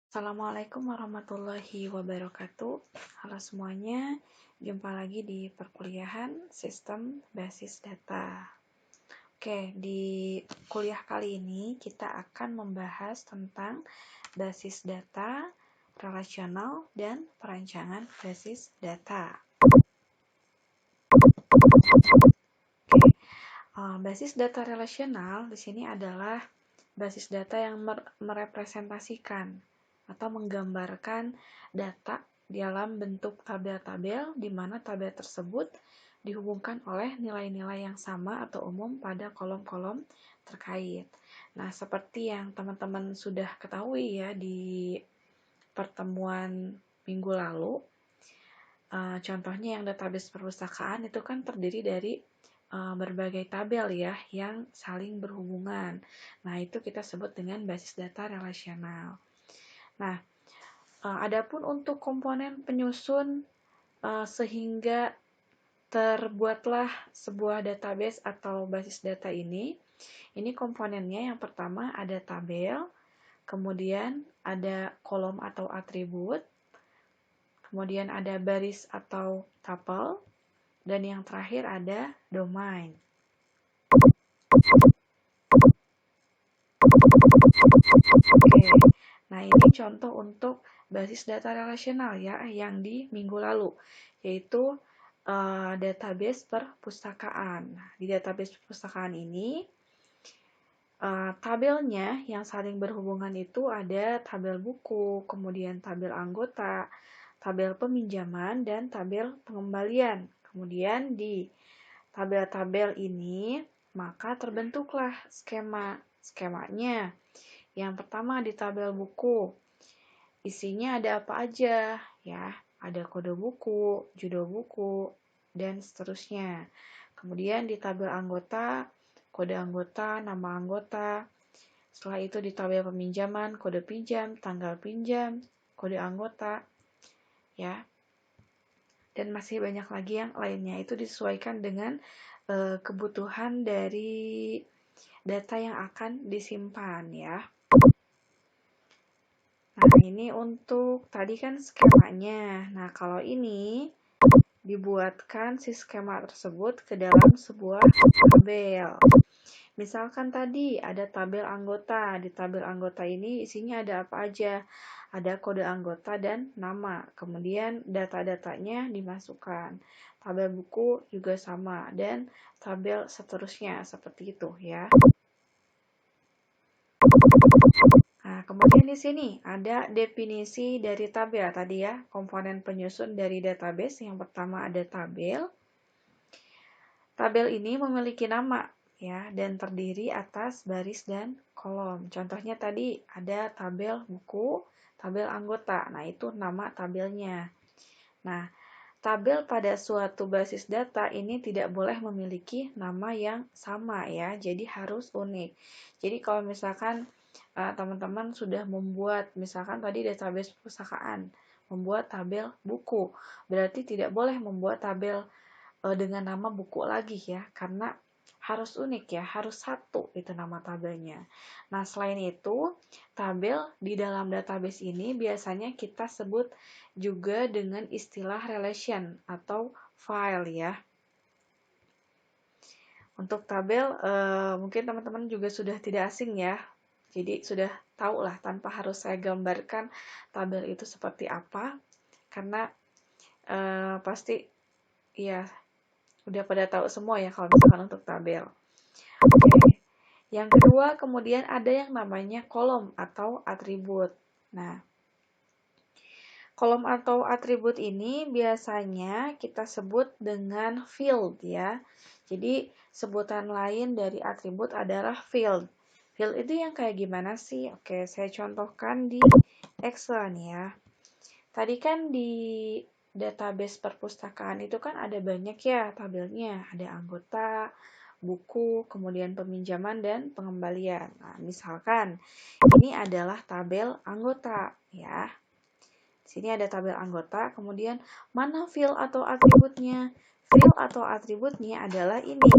Assalamualaikum warahmatullahi wabarakatuh. Halo semuanya, jumpa lagi di perkuliahan Sistem Basis Data. Oke, di kuliah kali ini kita akan membahas tentang basis data, relasional, dan perancangan basis data. Basis data relasional di sini adalah basis data yang merepresentasikan atau menggambarkan data dalam bentuk tabel-tabel di mana tabel tersebut dihubungkan oleh nilai-nilai yang sama atau umum pada kolom-kolom terkait. Nah, seperti yang teman-teman sudah ketahui ya di pertemuan minggu lalu, contohnya yang database perpustakaan itu kan terdiri dari berbagai tabel ya yang saling berhubungan. Nah, itu kita sebut dengan basis data relasional. Nah, adapun untuk komponen penyusun sehingga terbuatlah sebuah database atau basis data ini komponennya yang pertama ada tabel, kemudian ada kolom atau atribut, kemudian ada baris atau tuple, dan yang terakhir ada domain. Oke, nah ini contoh untuk basis data relasional ya yang di minggu lalu, yaitu database perpustakaan. Di database perpustakaan ini tabelnya yang saling berhubungan itu ada tabel buku, kemudian tabel anggota, tabel peminjaman, dan tabel pengembalian. Kemudian di tabel-tabel ini maka terbentuklah skemanya. Yang pertama di tabel buku, isinya ada apa aja ya, ada kode buku, judul buku, dan seterusnya. Kemudian di tabel anggota, kode anggota, nama anggota. Setelah itu di tabel peminjaman, kode pinjam, tanggal pinjam, kode anggota, ya. Dan masih banyak lagi yang lainnya. Itu disesuaikan dengan kebutuhan dari data yang akan disimpan ya. Nah, ini untuk tadi kan skemanya. Nah, kalau ini dibuatkan si skema tersebut ke dalam sebuah tabel. Misalkan tadi ada tabel anggota. Di tabel anggota ini isinya ada apa aja? Ada kode anggota dan nama. Kemudian data-datanya dimasukkan. Tabel buku juga sama dan tabel seterusnya seperti itu ya. Nah, kemudian di sini ada definisi dari tabel tadi ya, komponen penyusun dari database. Yang pertama ada tabel. Tabel ini memiliki nama ya dan terdiri atas baris dan kolom. Contohnya tadi ada tabel buku, tabel anggota. Nah, itu nama tabelnya. Nah, tabel pada suatu basis data ini tidak boleh memiliki nama yang sama ya, jadi harus unik. Jadi kalau misalkan teman-teman sudah membuat, misalkan tadi database perpustakaan, membuat tabel buku, berarti tidak boleh membuat tabel dengan nama buku lagi ya, karena harus unik ya, harus satu itu nama tabelnya. Nah, selain itu, tabel di dalam database ini biasanya kita sebut juga dengan istilah relation atau file ya. Untuk tabel, mungkin teman-teman juga sudah tidak asing ya, jadi sudah tahu lah tanpa harus saya gambarkan tabel itu seperti apa, karena pasti ya udah pada tahu semua ya kalau misalkan untuk tabel. Oke. Yang kedua, kemudian ada yang namanya kolom atau atribut. Nah, kolom atau atribut ini biasanya kita sebut dengan field ya. Jadi, sebutan lain dari atribut adalah field. Field itu yang kayak gimana sih? Oke, saya contohkan di Excel nih ya. Tadi kan di database perpustakaan itu kan ada banyak ya tabelnya. Ada anggota, buku, kemudian peminjaman dan pengembalian. Nah, misalkan ini adalah tabel anggota ya. Di sini ada tabel anggota, kemudian mana field atau atributnya? Field atau atributnya adalah ini.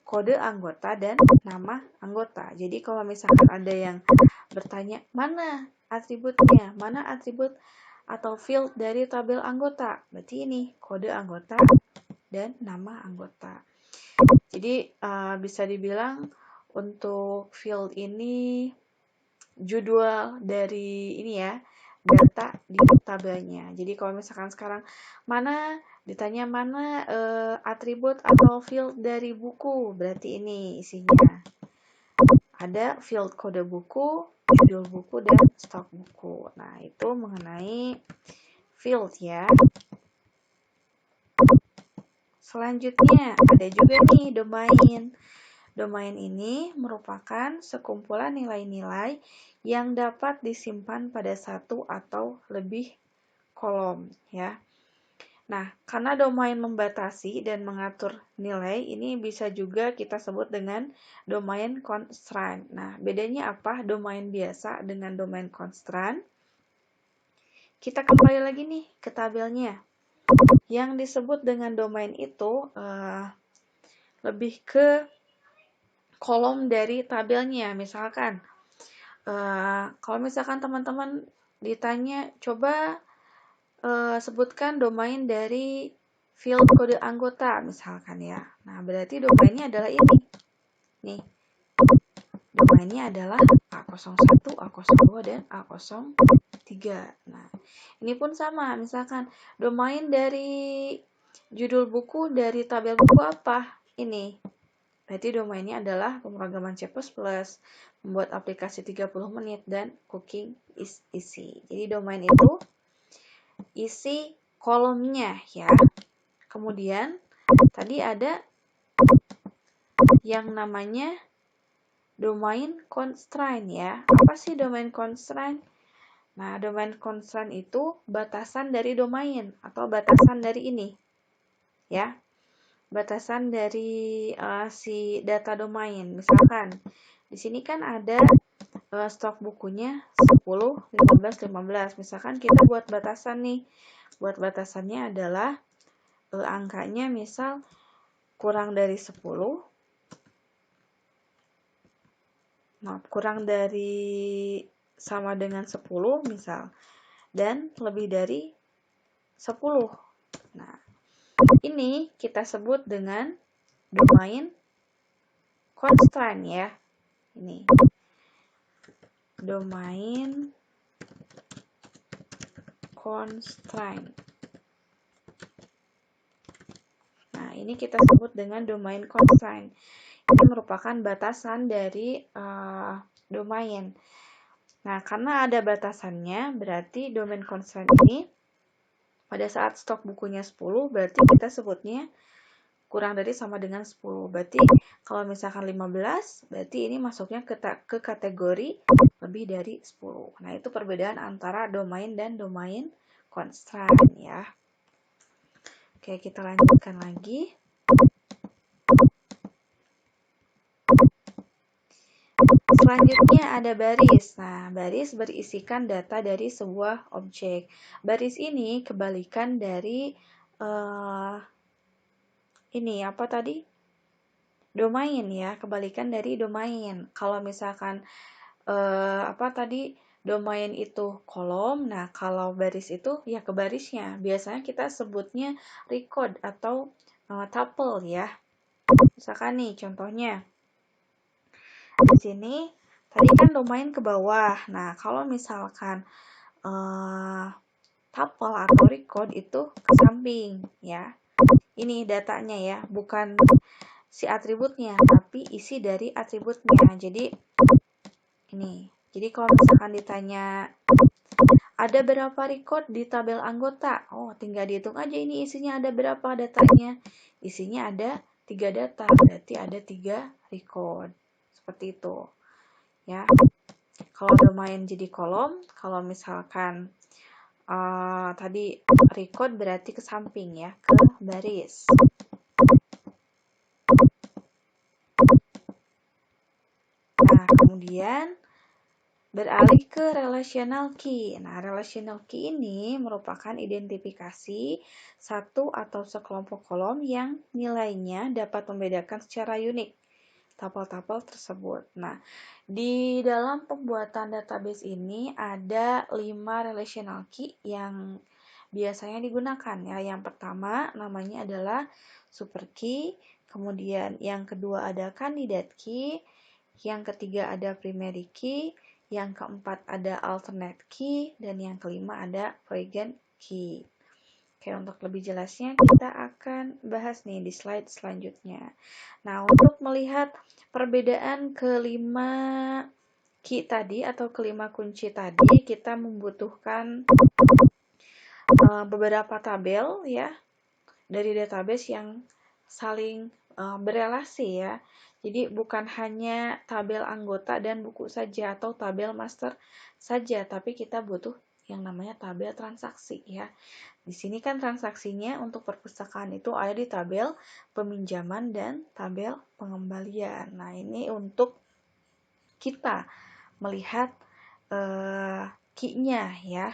kode anggota dan nama anggota. Jadi kalau misalkan ada yang bertanya, mana atributnya, mana atribut atau field dari tabel anggota, berarti ini kode anggota dan nama anggota. Jadi bisa dibilang untuk field ini judul dari ini ya, data di tabelnya. Jadi kalau misalkan sekarang ditanya mana atribut atau field dari buku, berarti ini isinya. Ada field kode buku, judul buku, dan stok buku. Nah, itu mengenai field ya. Selanjutnya, ada juga nih domain. Domain ini merupakan sekumpulan nilai-nilai yang dapat disimpan pada satu atau lebih kolom ya. Nah, karena domain membatasi dan mengatur nilai, ini bisa juga kita sebut dengan domain constraint. Nah, bedanya apa domain biasa dengan domain constraint? Kita kembali lagi nih ke tabelnya. Yang disebut dengan domain itu lebih ke kolom dari tabelnya. Misalkan, kalau misalkan teman-teman ditanya, coba sebutkan domain dari field kode anggota, misalkan ya. Nah, berarti domainnya adalah ini. Nih, domainnya adalah A01, A02, dan A03. Nah, ini pun sama. Misalkan, domain dari judul buku dari tabel buku apa? Ini. Berarti domainnya adalah pemrograman C++, membuat aplikasi 30 menit, dan cooking is easy. Jadi domain itu isi kolomnya ya. Kemudian tadi ada yang namanya domain constraint ya. Apa sih domain constraint? Nah, domain constraint itu batasan dari domain atau batasan dari ini. Ya. Batasan dari si data domain. Misalkan di sini kan ada stok bukunya 10, 15, 15. Misalkan kita buat batasan nih. Buat batasannya adalah angkanya misal kurang dari 10. Nah, kurang dari sama dengan 10 misal. Dan lebih dari 10. Nah, ini kita sebut dengan domain constraint ya. Ini. Domain constraint. Nah, ini kita sebut dengan domain constraint. Ini merupakan batasan dari domain. Nah, karena ada batasannya, berarti domain constraint ini pada saat stok bukunya 10, berarti kita sebutnya kurang dari sama dengan 10. Berarti kalau misalkan 15, berarti ini masuknya ke kategori lebih dari 10. Nah, itu perbedaan antara domain dan domain constraint ya. Oke, kita lanjutkan lagi. Selanjutnya ada baris. Nah, baris berisikan data dari sebuah objek. Baris ini kebalikan dari ini apa tadi? Domain ya, kebalikan dari domain. Kalau misalkan apa tadi? Domain itu kolom, nah kalau baris itu ya ke barisnya. Biasanya kita sebutnya record atau tuple ya. Misalkan nih contohnya. Di sini tadi kan domain ke bawah. Nah, kalau misalkan tuple atau record itu ke samping ya. Ini datanya ya, bukan si atributnya, tapi isi dari atributnya. Jadi ini. Jadi kalau misalkan ditanya ada berapa record di tabel anggota? Oh, tinggal dihitung aja ini isinya ada berapa datanya. Isinya ada 3 data, berarti ada 3 record. Seperti itu. Ya. Kalau domain jadi kolom, kalau misalkan tadi record berarti ke samping ya, ke baris. Nah, kemudian beralih ke relational key. Nah, relational key ini merupakan identifikasi satu atau sekelompok kolom yang nilainya dapat membedakan secara unik tapel-tapel tersebut. Nah, di dalam pembuatan database ini ada 5 relational key yang biasanya digunakan ya. Yang pertama namanya adalah super key, kemudian yang kedua ada candidate key, yang ketiga ada primary key, yang keempat ada alternate key, dan yang kelima ada polygon key. Oke, untuk lebih jelasnya kita akan bahas nih di slide selanjutnya. Nah, untuk melihat perbedaan kelima key tadi atau kelima kunci tadi, kita membutuhkan beberapa tabel ya dari database yang saling berelasi ya. Jadi bukan hanya tabel anggota dan buku saja atau tabel master saja, tapi kita butuh yang namanya tabel transaksi ya. Di sini kan transaksinya untuk perpustakaan itu ada di tabel peminjaman dan tabel pengembalian. Nah, ini untuk kita melihat key-nya ya.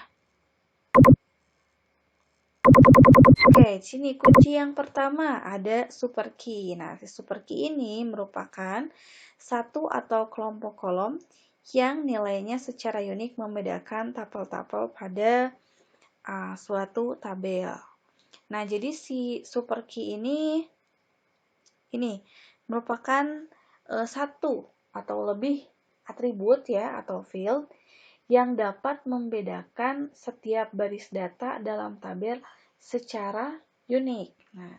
Oke, sini kunci yang pertama ada super key. Nah, si super key ini merupakan satu atau kelompok kolom yang nilainya secara unik membedakan tapel-tapel pada suatu tabel. Nah, jadi si super key ini merupakan satu atau lebih atribut ya atau field yang dapat membedakan setiap baris data dalam tabel secara unik. Nah,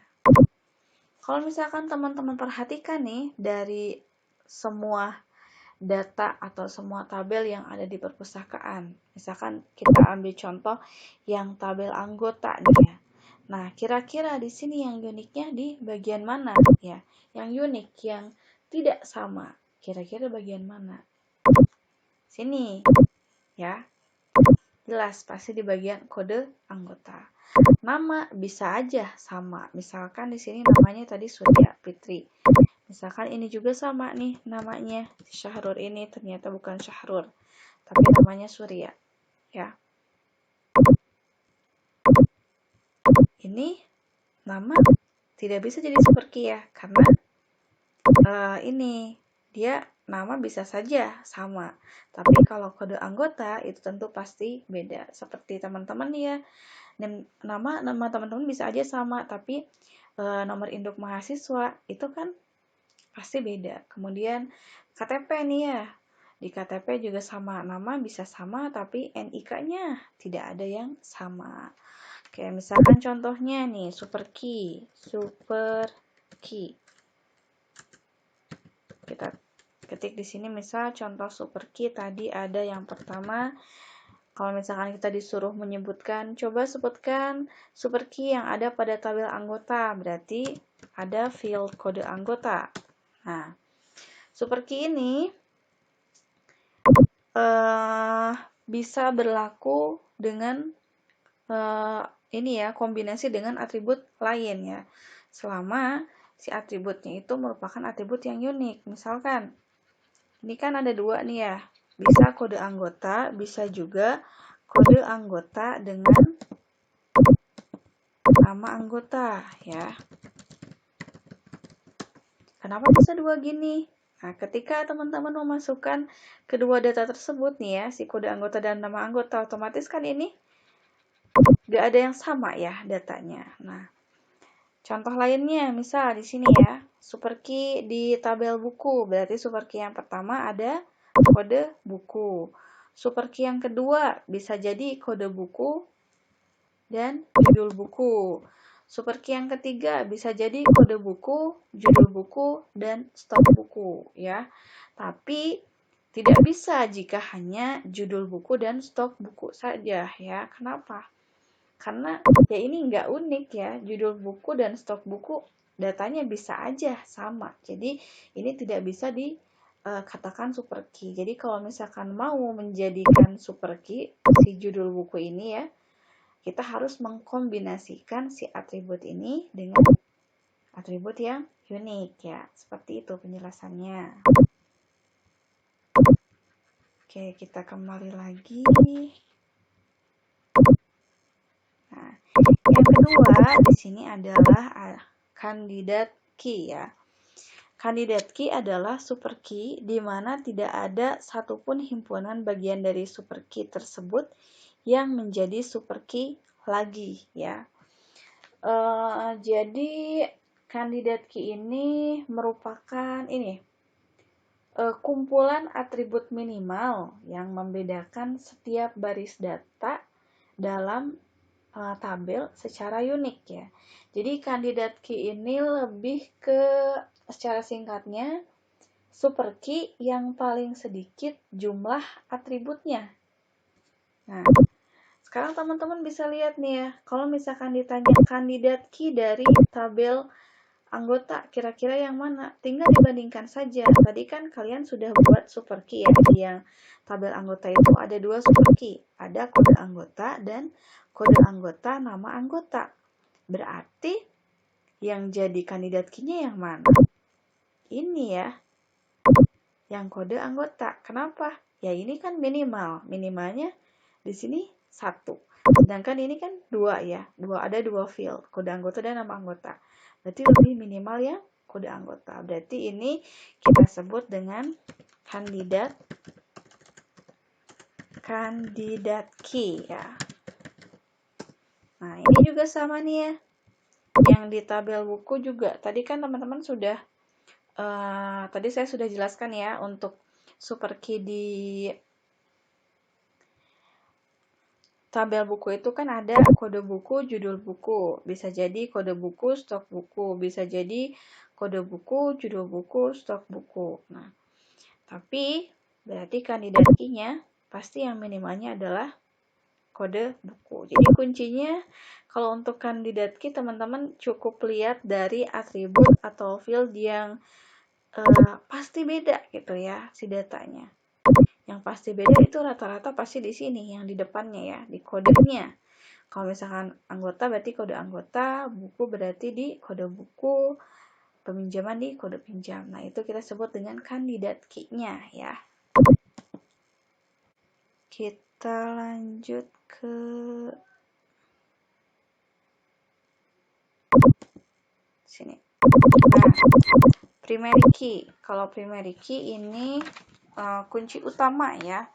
kalau misalkan teman-teman perhatikan nih dari semua data atau semua tabel yang ada di perpustakaan. Misalkan kita ambil contoh yang tabel anggota nih ya. Nah, kira-kira di sini yang uniknya di bagian mana ya? Yang unik, yang tidak sama. Kira-kira bagian mana? Sini ya. Jelas pasti di bagian kode anggota. Nama bisa aja sama. Misalkan di sini namanya tadi Surya Fitri. Misalkan ini juga sama nih namanya, Syahrul ini ternyata bukan Syahrul, tapi namanya Surya. Ya. Ini nama tidak bisa jadi super key ya, karena ini dia nama bisa saja sama, tapi kalau kode anggota itu tentu pasti beda. Seperti teman-teman ya, nama teman-teman bisa aja sama, tapi nomor induk mahasiswa itu kan pasti beda. Kemudian KTP nih ya, di KTP juga sama, nama bisa sama tapi NIK-nya tidak ada yang sama. Oke, misalkan contohnya nih super key. Kita ketik di sini misal contoh super key tadi ada yang pertama. Kalau misalkan kita disuruh menyebutkan, coba sebutkan super key yang ada pada tabel anggota, berarti ada field kode anggota. Nah, super key ini bisa berlaku dengan ini ya, kombinasi dengan atribut lain ya. Selama si atributnya itu merupakan atribut yang unik. Misalkan, ini kan ada dua nih ya. Bisa kode anggota, bisa juga kode anggota dengan nama anggota ya. Kenapa bisa dua gini? Nah, ketika teman-teman memasukkan kedua data tersebut nih ya, si kode anggota dan nama anggota, otomatis kan ini gak ada yang sama ya datanya. Nah, contoh lainnya, misal di sini ya, super key di tabel buku, berarti super key yang pertama ada kode buku. Super key yang kedua bisa jadi kode buku dan judul buku. Super key yang ketiga bisa jadi kode buku, judul buku, dan stok buku ya. Tapi tidak bisa jika hanya judul buku dan stok buku saja ya. Kenapa? Karena ya ini nggak unik ya, judul buku dan stok buku datanya bisa aja sama. Jadi ini tidak bisa dikatakan super key. Jadi kalau misalkan mau menjadikan super key si judul buku ini ya, kita harus mengkombinasikan si atribut ini dengan atribut yang unik ya. Seperti itu penjelasannya. Oke, kita kembali lagi. Nah, yang kedua di sini adalah candidate key ya. Candidate key adalah super key di mana tidak ada satupun himpunan bagian dari super key tersebut yang menjadi super key lagi ya. Jadi candidate key ini merupakan kumpulan atribut minimal yang membedakan setiap baris data dalam tabel secara unik ya. Jadi candidate key ini lebih ke secara singkatnya super key yang paling sedikit jumlah atributnya. Nah, sekarang teman-teman bisa lihat nih ya, kalau misalkan ditanya candidate key dari tabel anggota kira-kira yang mana, tinggal dibandingkan saja. Tadi kan kalian sudah buat super key ya, di yang tabel anggota itu ada 2 super key, ada kode anggota dan kode anggota nama anggota. Berarti yang jadi kandidat key-nya yang mana? Ini ya, yang kode anggota. Kenapa? Ya ini kan minimalnya di sini 1. Sedangkan ini kan 2 ya, ada 2 field, kode anggota dan nama anggota. Berarti lebih minimal yang kode anggota. Berarti ini kita sebut dengan kandidat key ya. Nah, ini juga sama nih ya. Yang di tabel buku juga. Tadi kan teman-teman sudah tadi saya sudah jelaskan ya untuk super key di tabel buku itu kan ada kode buku, judul buku. Bisa jadi kode buku, stok buku. Bisa jadi kode buku, judul buku, stok buku. Nah, tapi berarti kandidat key-nya pasti yang minimalnya adalah kode buku. Jadi kuncinya kalau untuk kandidat key teman-teman cukup lihat dari atribut atau field yang pasti beda gitu ya si datanya. Yang pasti beda itu rata-rata pasti di sini, yang di depannya ya, di kodenya. Kalau misalkan anggota berarti kode anggota, buku berarti di kode buku, peminjaman di kode pinjam. Nah, itu kita sebut dengan kandidat key-nya ya. Kita lanjut ke sini. Nah, primary key. Kalau primary key ini kunci utama ya.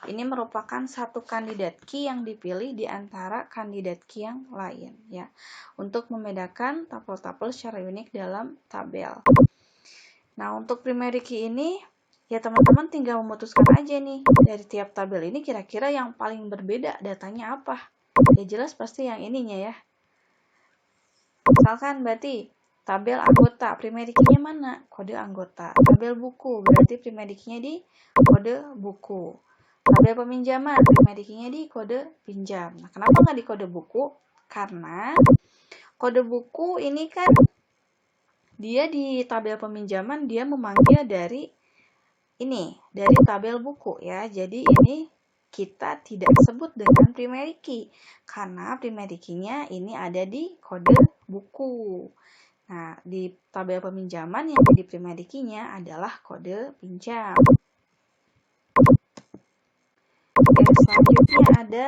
Ini merupakan satu kandidat key yang dipilih di antara kandidat key yang lain ya, untuk membedakan tabel-tabel secara unik dalam tabel. Nah, untuk primary key ini ya teman-teman tinggal memutuskan aja nih dari tiap tabel ini kira-kira yang paling berbeda datanya apa. Ya jelas pasti yang ininya ya. Misalkan berarti tabel anggota, primary key-nya mana? Kode anggota. Tabel buku, berarti primary key-nya di kode buku. Tabel peminjaman, primary key-nya di kode pinjam. Nah, kenapa nggak di kode buku? Karena kode buku ini kan dia di tabel peminjaman dia memanggil dari tabel buku ya. Jadi ini kita tidak sebut dengan primary key karena primary key-nya ini ada di kode buku. Nah, di tabel peminjaman yang jadi primary key-nya adalah kode pinjam. Yang selanjutnya ada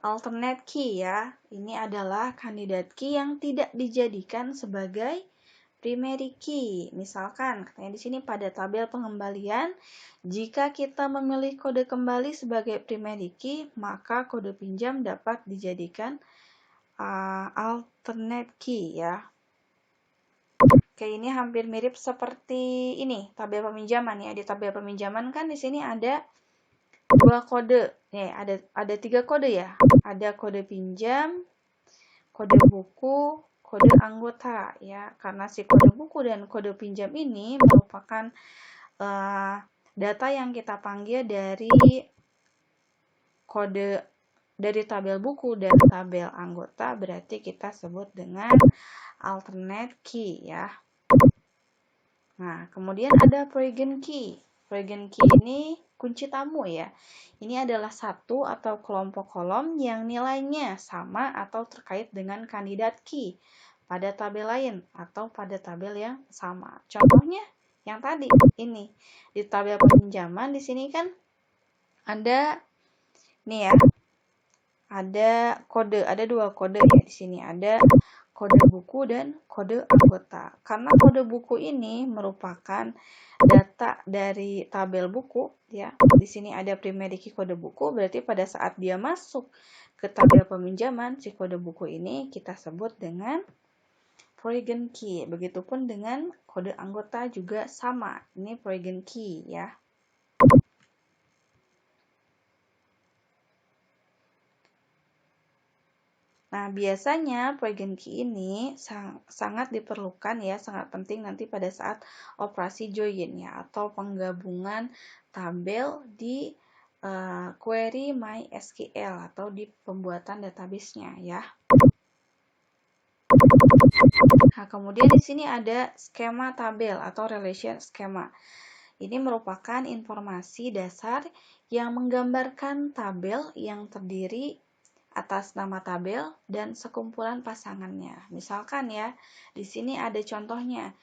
alternate key ya. Ini adalah kandidat key yang tidak dijadikan sebagai primary key. Misalkan, katanya di sini pada tabel pengembalian, jika kita memilih kode kembali sebagai primary key, maka kode pinjam dapat dijadikan alternate key ya. Oke, ini hampir mirip seperti ini, tabel peminjaman ya. Di tabel peminjaman kan di sini ada 2 kode. Nih, ada 3 kode ya. Ada kode pinjam, kode buku, kode anggota ya. Karena si kode buku dan kode pinjam ini merupakan data yang kita panggil dari tabel buku dan tabel anggota, berarti kita sebut dengan alternate key ya. Nah, kemudian ada Polygon key. Polygon key ini kunci tamu ya. Ini adalah satu atau kelompok kolom yang nilainya sama atau terkait dengan kandidat key pada tabel lain atau pada tabel yang sama. Contohnya yang tadi ini di tabel peminjaman di sini kan ada nih ya. Ada 2 kode ya di sini. Ada kode buku dan kode anggota. Karena kode buku ini merupakan data dari tabel buku, ya. Di sini ada primary key kode buku, berarti pada saat dia masuk ke tabel peminjaman, si kode buku ini kita sebut dengan foreign key. Begitupun dengan kode anggota juga sama. Ini foreign key, ya. Nah, biasanya foreign key ini sangat diperlukan, ya, sangat penting nanti pada saat operasi join, ya, atau penggabungan tabel di query MySQL atau di pembuatan database-nya, ya. Nah, kemudian di sini ada skema tabel atau relation schema. Ini merupakan informasi dasar yang menggambarkan tabel yang terdiri atas nama tabel dan sekumpulan pasangannya. Misalkan, ya, di sini ada contohnya.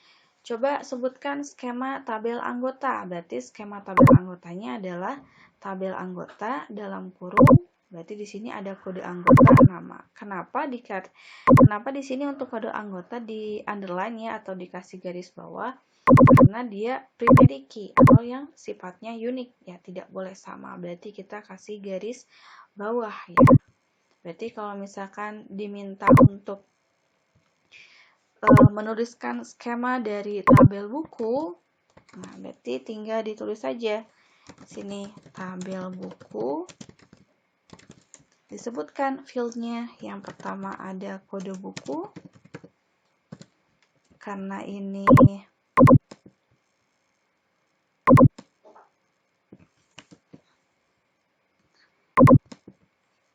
Coba sebutkan skema tabel anggota. Berarti skema tabel anggotanya adalah tabel anggota dalam kurung. Berarti di sini ada kode anggota nama. Kenapa di sini untuk kode anggota di underline, ya, atau dikasih garis bawah? Karena dia primary key atau yang sifatnya unik, ya, tidak boleh sama. Berarti kita kasih garis bawah, ya. Berarti kalau misalkan diminta untuk menuliskan skema dari tabel buku, nah berarti tinggal ditulis saja sini tabel buku, disebutkan fieldnya. Yang pertama ada kode buku, karena ini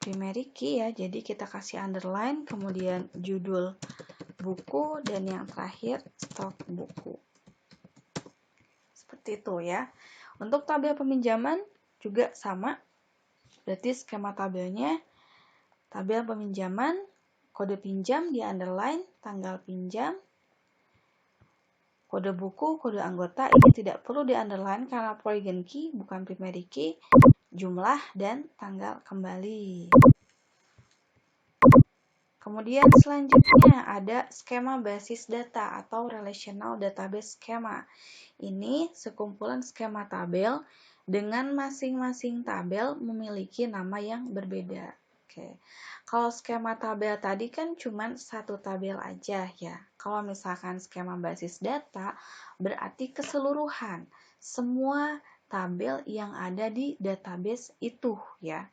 primary key, ya, jadi kita kasih underline, kemudian judul buku, dan yang terakhir stok buku. Seperti itu, ya. Untuk tabel peminjaman juga sama. Berarti skema tabelnya tabel peminjaman, kode pinjam di underline, tanggal pinjam, kode buku, kode anggota ini tidak perlu di underline karena foreign key bukan primary key, jumlah dan tanggal kembali. Kemudian selanjutnya ada skema basis data atau relational database schema. Ini sekumpulan skema tabel dengan masing-masing tabel memiliki nama yang berbeda. Oke. Kalau skema tabel tadi kan cuma satu tabel aja, ya. Kalau misalkan skema basis data berarti keseluruhan semua tabel yang ada di database itu, ya.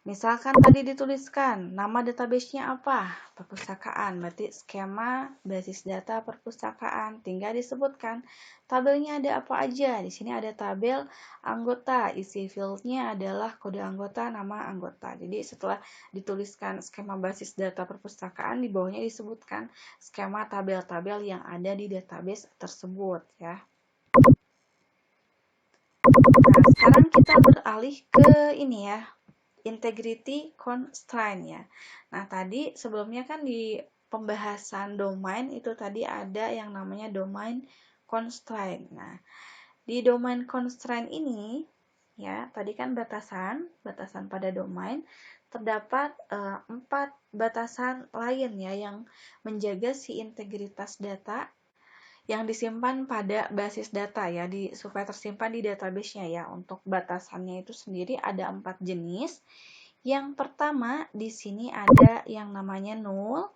Misalkan tadi dituliskan nama database-nya apa? Perpustakaan. Berarti skema basis data perpustakaan. Tinggal disebutkan tabelnya ada apa aja. Di sini ada tabel anggota. Isi field-nya adalah kode anggota, nama anggota. Jadi setelah dituliskan skema basis data perpustakaan, di bawahnya disebutkan skema tabel-tabel yang ada di database tersebut, ya. Nah, sekarang kita beralih ke ini, ya, integrity constraint, ya. Nah, tadi sebelumnya kan di pembahasan domain itu tadi ada yang namanya domain constraint. Nah, di domain constraint ini, ya, tadi kan batasan pada domain, terdapat 4 batasan lain, ya, yang menjaga si integritas data yang disimpan pada basis data, ya, supaya tersimpan di database-nya, ya. Untuk batasannya itu sendiri ada 4 jenis. Yang pertama di sini ada yang namanya null,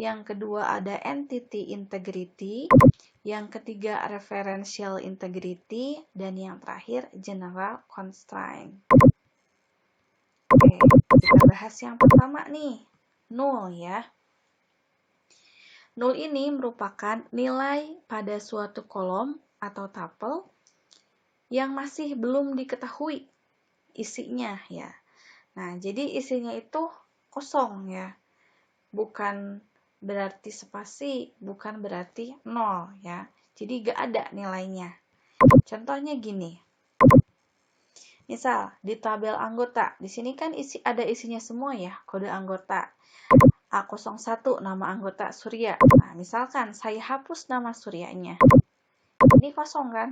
yang kedua ada entity integrity, yang ketiga referential integrity, dan yang terakhir general constraint. Oke, kita bahas yang pertama nih, null, ya. Null ini merupakan nilai pada suatu kolom atau tuple yang masih belum diketahui isinya, ya. Nah, jadi isinya itu kosong, ya. Bukan berarti spasi, bukan berarti nol, ya. Jadi gak ada nilainya. Contohnya gini. Misal di tabel anggota, di sini kan ada isinya semua, ya, kode anggota. A01 nama anggota Surya. Nah, misalkan saya hapus nama Suryanya. Ini kosong kan?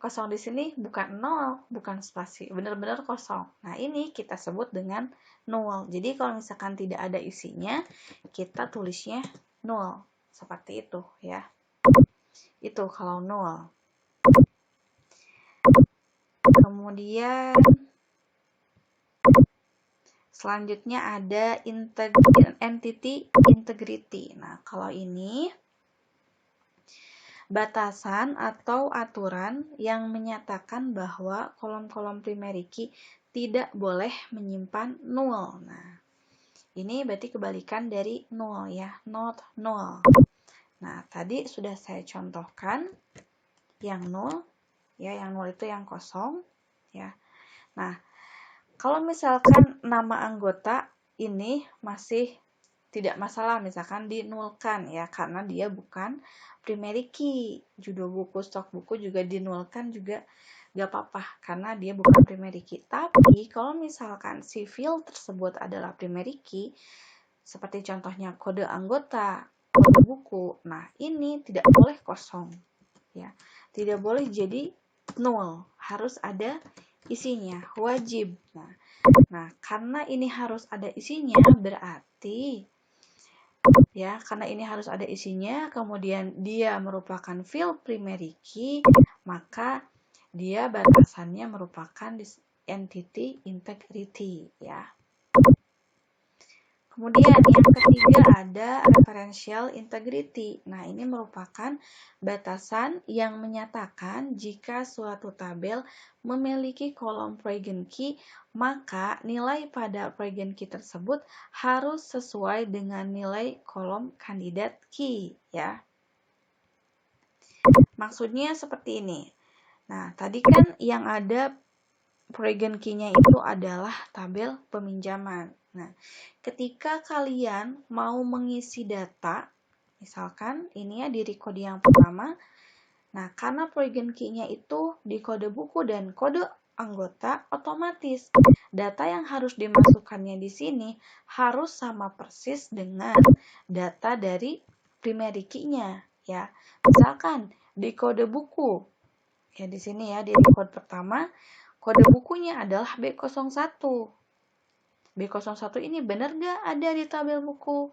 kosong di sini bukan 0, bukan spasi, benar-benar kosong. Nah, ini kita sebut dengan nol. Jadi kalau misalkan tidak ada isinya, kita tulisnya 0. Seperti itu ya. Itu kalau 0. Kemudian selanjutnya ada entity integrity. Nah, kalau ini batasan atau aturan yang menyatakan bahwa kolom-kolom primary key tidak boleh menyimpan null. Nah, ini berarti kebalikan dari null ya, not null. Nah, tadi sudah saya contohkan yang null, ya, yang null itu yang kosong, ya. Nah, kalau misalkan nama anggota ini masih tidak masalah, misalkan dinulkan ya, karena dia bukan primary key. Judul buku, stok buku juga dinulkan juga gak apa-apa, karena dia bukan primary key. Tapi kalau misalkan si field tersebut adalah primary key, seperti contohnya kode anggota, kode buku, nah ini tidak boleh kosong, ya, tidak boleh jadi null, harus ada isinya, wajib. Nah, karena ini harus ada isinya, berarti ya, karena ini harus ada isinya, kemudian dia merupakan field primary key, maka dia batasannya merupakan entity integrity ya. Kemudian yang ketiga ada referential integrity. Nah, ini merupakan batasan yang menyatakan jika suatu tabel memiliki kolom Poigen key, maka nilai pada Poigen key tersebut harus sesuai dengan nilai kolom kandidat key ya. Maksudnya seperti ini. Nah, tadi kan yang ada Poigen key-nya itu adalah tabel peminjaman. Nah, ketika kalian mau mengisi data, misalkan ini ya di kode yang pertama, nah karena Poigen key-nya itu di kode buku dan kode anggota, otomatis data yang harus dimasukkannya di sini harus sama persis dengan data dari primary key-nya ya. Misalkan di kode buku, ya di sini ya di kode pertama, kode bukunya adalah B01. B01 ini benar nggak ada di tabel buku?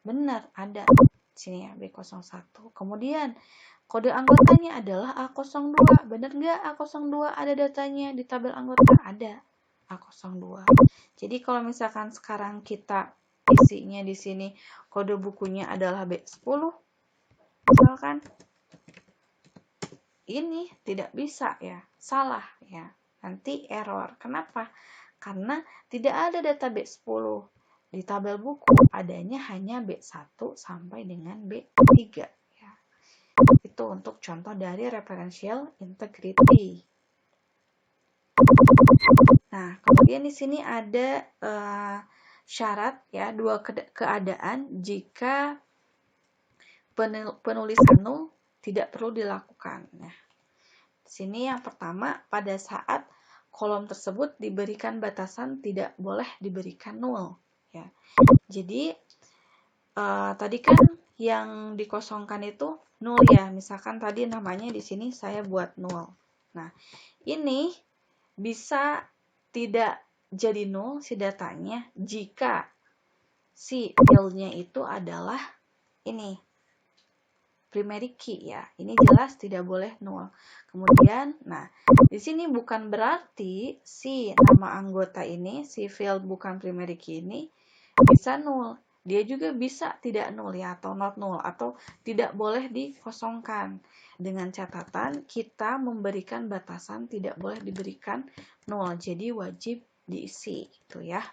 Benar, ada. Sini ya, B01. Kemudian, kode anggotanya adalah A02. Benar nggak A02 ada datanya di tabel anggota? Ada, A02. Jadi, kalau misalkan sekarang kita isinya di sini, kode bukunya adalah B10, misalkan, ini tidak bisa ya, salah ya. Nanti error. Kenapa? Karena tidak ada data B10. Di tabel buku adanya hanya B1 sampai dengan B3. Ya. Itu untuk contoh dari referential integrity. Nah, kemudian di sini ada syarat ya, dua keadaan jika penulisan null tidak perlu dilakukan. Nah, di sini yang pertama, pada saat kolom tersebut diberikan batasan tidak boleh diberikan null ya. Jadi tadi kan yang dikosongkan itu null ya. Misalkan tadi namanya di sini saya buat null. Nah, ini bisa tidak jadi null si datanya jika si fieldnya itu adalah ini primary key ya. Ini jelas tidak boleh null. Kemudian, nah, di sini bukan berarti si nama anggota ini, si field bukan primary key ini bisa null. Dia juga bisa tidak null ya, atau not null, atau tidak boleh dikosongkan. Dengan catatan kita memberikan batasan tidak boleh diberikan null. Jadi wajib diisi itu ya.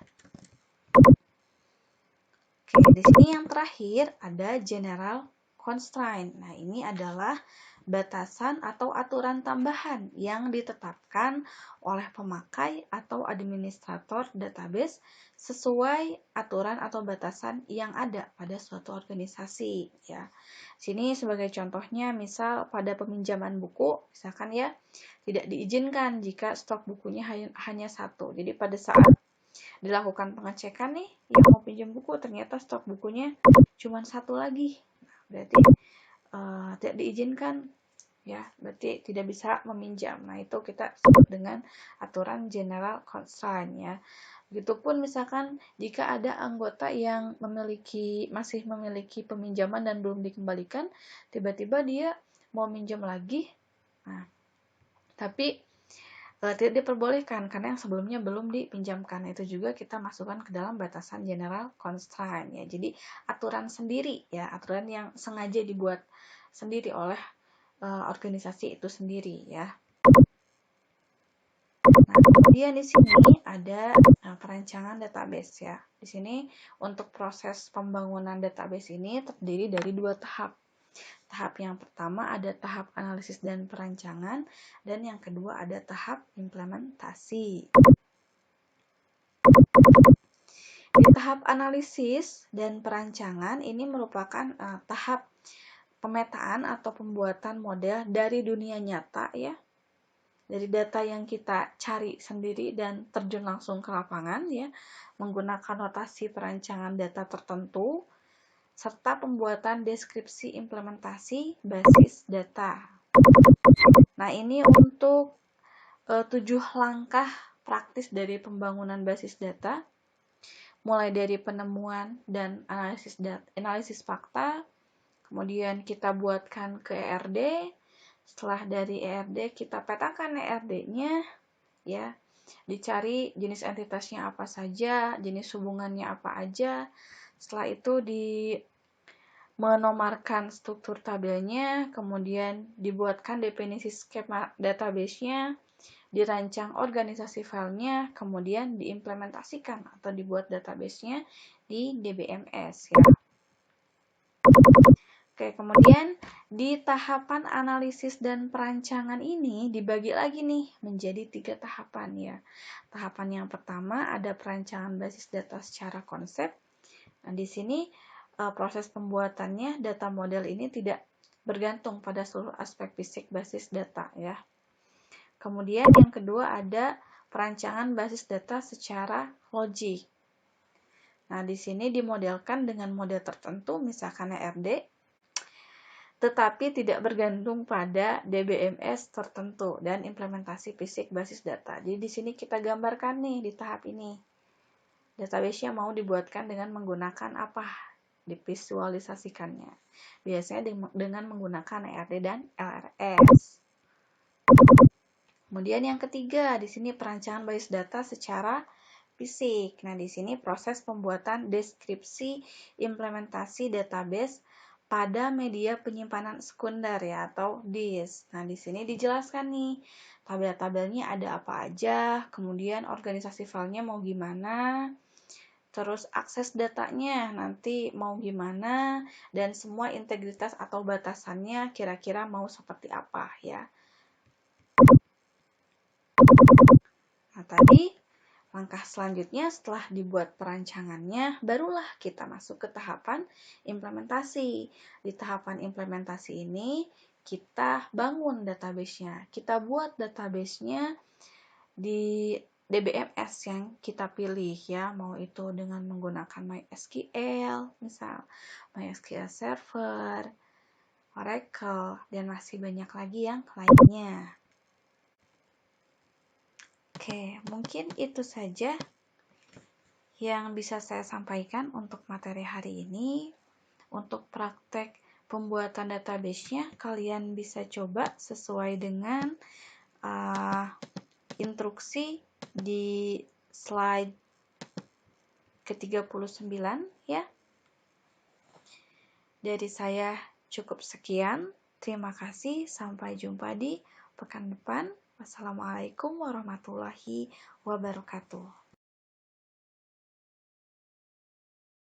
Oke, di sini yang terakhir ada general constraint. Nah, ini adalah batasan atau aturan tambahan yang ditetapkan oleh pemakai atau administrator database sesuai aturan atau batasan yang ada pada suatu organisasi ya. Sini sebagai contohnya, misal pada peminjaman buku, misalkan ya, tidak diizinkan jika stok bukunya hanya satu. Jadi pada saat dilakukan pengecekan nih, yang mau pinjam buku ternyata stok bukunya cuma satu lagi. Berarti tidak diizinkan ya, berarti tidak bisa meminjam. Nah, itu kita sebut dengan aturan general constraint ya. Begitupun misalkan jika ada anggota yang masih memiliki peminjaman dan belum dikembalikan, tiba-tiba dia mau minjam lagi, nah, tapi tidak diperbolehkan karena yang sebelumnya belum dipinjamkan. Itu juga kita masukkan ke dalam batasan general constraint ya. Jadi aturan sendiri ya, aturan yang sengaja dibuat sendiri oleh organisasi itu sendiri ya. Nah, kemudian di sini ada perancangan database ya. Di sini untuk proses pembangunan database ini terdiri dari 2 tahap. Tahap yang pertama ada tahap analisis dan perancangan, dan yang kedua ada tahap implementasi. Di tahap analisis dan perancangan ini merupakan tahap pemetaan atau pembuatan model dari dunia nyata ya. Dari data yang kita cari sendiri dan terjun langsung ke lapangan ya, menggunakan notasi perancangan data tertentu, serta pembuatan deskripsi implementasi basis data. Nah, ini untuk 7 langkah praktis dari pembangunan basis data, mulai dari penemuan dan analisis fakta, kemudian kita buatkan ke ERD. Setelah dari ERD kita petakan ERD-nya ya. Dicari jenis entitasnya apa saja, jenis hubungannya apa aja. Setelah itu menomarkan struktur tabelnya, kemudian dibuatkan definisi skema database-nya, dirancang organisasi filenya, kemudian diimplementasikan atau dibuat database-nya di DBMS ya. Oke, kemudian di tahapan analisis dan perancangan ini dibagi lagi nih menjadi 3 tahapan ya. Tahapan yang pertama ada perancangan basis data secara konsep. Nah, di sini proses pembuatannya data model ini tidak bergantung pada seluruh aspek fisik basis data ya. Kemudian yang kedua ada perancangan basis data secara logik. Nah, di sini dimodelkan dengan model tertentu, misalkan ERD, tetapi tidak bergantung pada DBMS tertentu dan implementasi fisik basis data. Jadi di sini kita gambarkan nih di tahap ini. Database-nya mau dibuatkan dengan menggunakan apa? Divisualisasikannya. Biasanya dengan menggunakan ERD dan LRS. Kemudian yang ketiga, di sini perancangan basis data secara fisik. Nah, di sini proses pembuatan deskripsi implementasi database pada media penyimpanan sekunder ya atau disk. Nah, di sini dijelaskan nih tabel-tabelnya ada apa aja, kemudian organisasi filenya mau gimana, terus akses datanya nanti mau gimana, dan semua integritas atau batasannya kira-kira mau seperti apa ya. Nah, tadi langkah selanjutnya setelah dibuat perancangannya, barulah kita masuk ke tahapan implementasi. Di tahapan implementasi ini, kita bangun database-nya. Kita buat database-nya di DBMS yang kita pilih ya, mau itu dengan menggunakan MySQL, misal MySQL Server, Oracle, dan masih banyak lagi yang lainnya. Oke, mungkin itu saja yang bisa saya sampaikan untuk materi hari ini. Untuk praktek pembuatan database-nya, kalian bisa coba sesuai dengan instruksi di slide ke-39 ya. Dari saya cukup sekian. Terima kasih. Sampai jumpa di pekan depan. Wassalamualaikum warahmatullahi wabarakatuh.